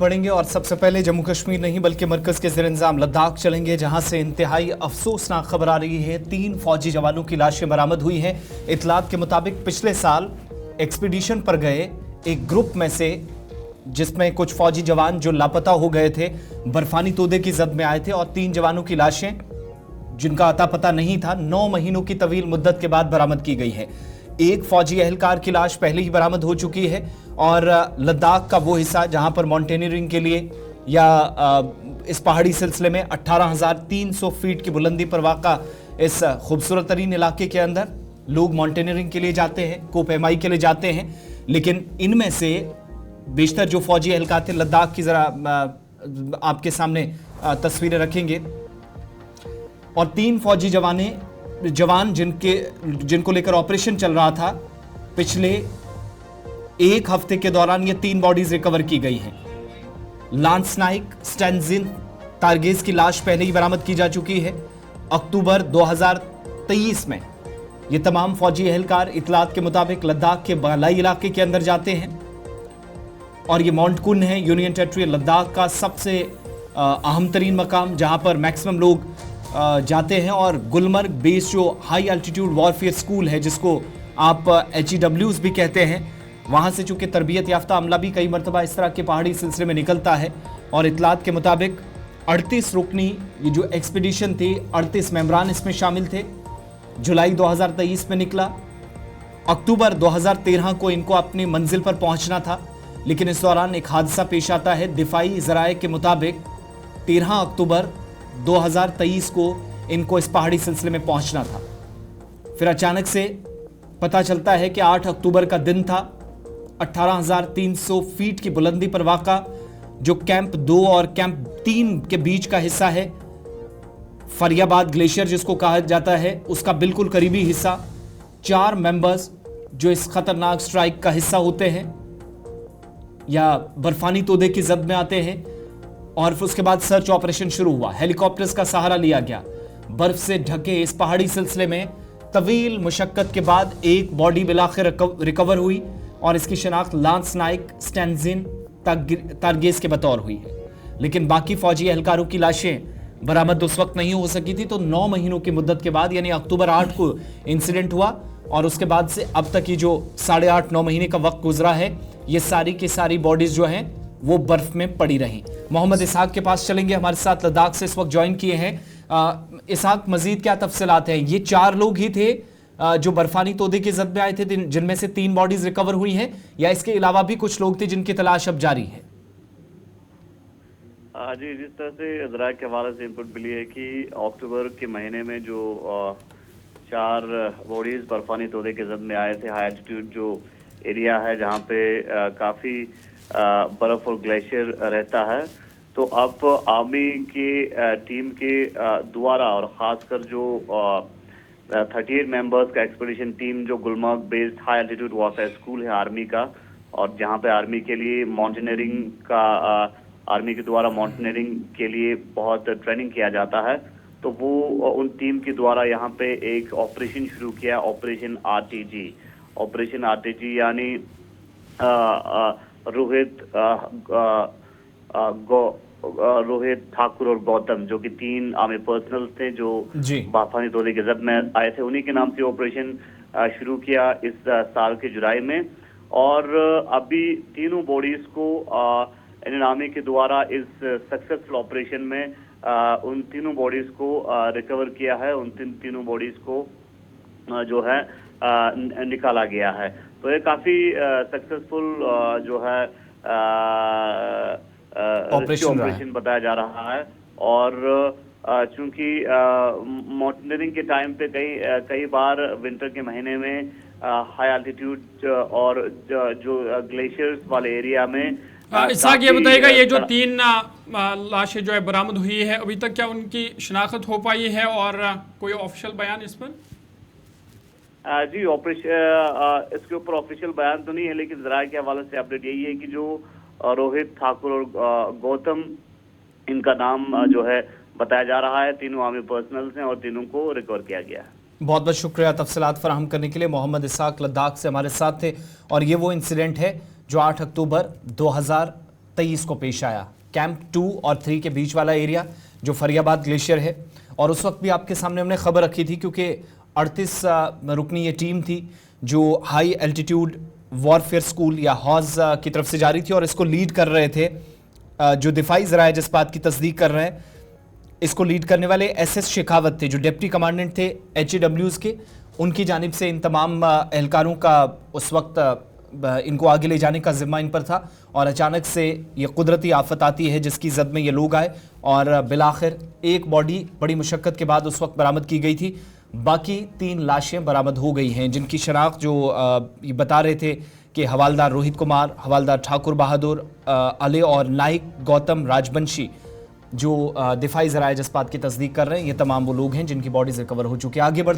बढ़ेंगे और सबसे पहले जम्मू कश्मीर नहीं बल्कि मरकज के ज़ेर-ए-इंतज़ाम लद्दाख चलेंगे, जहां से इंतहाई अफसोसनाक खबर आ रही है। 3 फौजी जवानों की लाशें बरामद हुई हैं। इतलात के मुताबिक पिछले साल एक्सपीडिशन पर गए एक ग्रुप में से, जिसमें कुछ फौजी जवान जो लापता हो गए थे, बर्फानी तोदे की जद में आए थे और 3 जवानों की लाशें जिनका अता पता नहीं था 9 महीनों की तवील मुद्दत के बाद बरामद की गई है। एक फौजी एहलकार की लाश पहले ही बरामद हो चुकी है और लद्दाख का वो हिस्सा जहां पर माउंटेनियरिंग के लिए या इस पहाड़ी सिलसिले में 18,300 फीट की बुलंदी पर वाक़ा इस खूबसूरत तरीन इलाके के अंदर लोग माउंटेनियरिंग के लिए जाते हैं, कोपेमाई के लिए जाते हैं। लेकिन इनमें से बेशतर जो फौजी एहलकार थे लद्दाख की, जरा आपके सामने तस्वीरें रखेंगे, और 3 फौजी जवान जिनको लेकर ऑपरेशन चल रहा था, पिछले 1 हफ्ते के दौरान ये 3 बॉडीज रिकवर की गई हैं। लांस नाइक, स्टैनजिन, तारगेज की लाश पहले ही बरामद की जा चुकी है। अक्टूबर 2023 में ये तमाम फौजी एहलकार इतलात के मुताबिक लद्दाख के बालाई इलाके के अंदर जाते हैं और ये माउंट कुन है, यूनियन टेरिटरी लद्दाख का सबसे अहम तरीन मकाम जहां पर मैक्सिमम लोग जाते हैं। और गुलमर्ग बेस जो हाई एल्टीट्यूड वॉरफेयर स्कूल है, जिसको आप HEWs भी कहते हैं, वहाँ से चूंकि तरबियत याफ्ता अमला भी कई मरतबा इस तरह के पहाड़ी सिलसिले में निकलता है। और इतलात के मुताबिक 38 रुकनी ये जो एक्सपीडिशन थी, 38 मेंबरान इसमें शामिल थे। जुलाई 2023 में निकला, अक्टूबर 2013 को इनको अपनी मंजिल पर पहुंचना था, लेकिन इस दौरान एक हादसा पेश आता है। दिफाई ज़राए के मुताबिक 13 अक्टूबर 2023 को इनको इस पहाड़ी सिलसिले में पहुंचना था। फिर अचानक से पता चलता है कि 8 अक्टूबर का दिन था। 18,300 फीट की बुलंदी पर वाक़ा जो कैंप 2 और कैंप 3 के बीच का हिस्सा है, फरियाबाद ग्लेशियर जिसको कहा जाता है, उसका बिल्कुल करीबी हिस्सा, 4 मेंबर्स जो इस खतरनाक स्ट्राइक का हिस्सा होते हैं या बर्फानी तोदे की जद में आते हैं। और फिर उसके बाद सर्च ऑपरेशन शुरू हुआ। हेलीकॉप्टर्स का सहारा लिया गया। बर्फ से ढके इस पहाड़ी सिलसिले में तवील मुशक्कत के बाद एक बॉडी बिलाखिर रिकवर हुई और इसकी शनाख्त लांस नाइक, स्टैनजिन, तारगेज के बतौर हुई है। लेकिन बाकी फौजी एहलकारों की लाशें बरामद उस वक्त नहीं हो सकी थी, तो 9 महीनों की मुद्दत के बाद यानी अक्टूबर 8 को इंसिडेंट हुआ और उसके बाद से अब तक की जो 8.5-9 महीने का वक्त गुजरा है, ये सारी की सारी बॉडीज जो हैं वो बर्फ में पड़ी रही। मोहम्मद इसहाक के पास चलेंगे, हमारे साथ लद्दाख से इस वक्त ज्वाइन किए हैं। इसहाक, मजीद क्या तफसीलात हैं? ये 4 लोग ही थे जो बर्फानी तोदे की जद में आए थे, जिनमें से 3 बॉडीज रिकवर हुई हैं, या इसके अलावा भी कुछ लोग थे जिनकी तलाश अब जारी है? जी, जिस तरह से ज़राए के हवाले से इनपुट मिली है कि अक्टूबर के महीने में जो 4 बॉडीज बर्फानी तोदे के जद में आए थे, हाई एल्टीट्यूड जो एरिया है जहाँ पे काफ़ी बर्फ और ग्लेशियर रहता है, तो अब आर्मी की टीम के द्वारा और ख़ासकर जो 38 मेंबर्स का एक्सपीडिशन टीम जो Gulmarg based high altitude warfare school है आर्मी का, और जहां पे आर्मी के लिए माउंटेनियरिंग का आर्मी के द्वारा माउंटेनियरिंग के लिए बहुत ट्रेनिंग किया जाता है, तो वो उन टीम के द्वारा यहाँ पे एक ऑपरेशन शुरू किया, ऑपरेशन आरटीजी यानी रोहित ठाकुर और गौतम, जो कि 3 आर्मी पर्सनल थे जो बर्फानी तोदे के जद में आए थे, उन्हीं के नाम से ऑपरेशन शुरू किया इस साल के जुलाई में। और अभी तीनों बॉडीज को इंडियन आर्मी के द्वारा इस सक्सेसफुल ऑपरेशन में उन तीनों बॉडीज को रिकवर किया है। उन तीनों बॉडीज को जो है निकाला गया है। तो ये काफी सक्सेसफुल जो है ऑपरेशन बताया जा रहा है। और चूंकि माउंटेनियरिंग के टाइम पे कई बार विंटर के महीने में हाई एल्टीट्यूड और जो ग्लेशियर्स वाले एरिया में इसहाक, ये बताइएगा, ये जो 3 लाशें जो है बरामद हुई है, अभी तक क्या उनकी शिनाख्त हो पाई है और कोई ऑफिशियल बयान इस पर? जी, ऑपरेशन इसके ऊपर ऑफिशियल बयान तो नहीं है, लेकिन ज़राए के हवाले से अपडेट यही है कि जो रोहित ठाकुर और गौतम, इनका नाम जो है बताया जा रहा है, तीनों आर्मी पर्सनल्स हैं और तीनों को रिकवर किया गया है। बहुत बहुत शुक्रिया तफसीलात फराहम करने के लिए। मोहम्मद इसहाक लद्दाख से हमारे साथ थे और ये वो इंसिडेंट है जो 8 अक्टूबर 23 को पेश आया। कैंप 2 और 3 के बीच वाला एरिया जो फरियाबाद ग्लेशियर है, और उस वक्त भी आपके सामने हमने खबर रखी थी क्योंकि 38 रुकनी ये टीम थी जो हाई एल्टीट्यूड वॉरफेयर स्कूल या हॉज की तरफ से जारी थी, और इसको लीड कर रहे थे जो दिफाई ज़राए जिस बात की तस्दीक कर रहे हैं, इसको लीड करने वाले एसएस शेखावत थे जो डिप्टी कमांडेंट थे HAWs के। उनकी जानिब से इन तमाम एहलकारों का उस वक्त इनको आगे ले जाने का जिम्मा इन पर था, और अचानक से ये कुदरती आफत आती है जिसकी जद में ये लोग आए, और बिलाखिर एक बॉडी बड़ी मुशक्कत के बाद उस वक्त बरामद की गई थी। बाकी 3 लाशें बरामद हो गई हैं जिनकी शनाख्त जो ये बता रहे थे कि हवालदार रोहित कुमार, हवालदार ठाकुर बहादुर अले और नाइक गौतम राजबंशी जो दिफाई ज़राए जज्बात की तस्दीक कर रहे हैं, ये तमाम वो लोग हैं जिनकी बॉडीज़ रिकवर हो चुकी है। आगे बढ़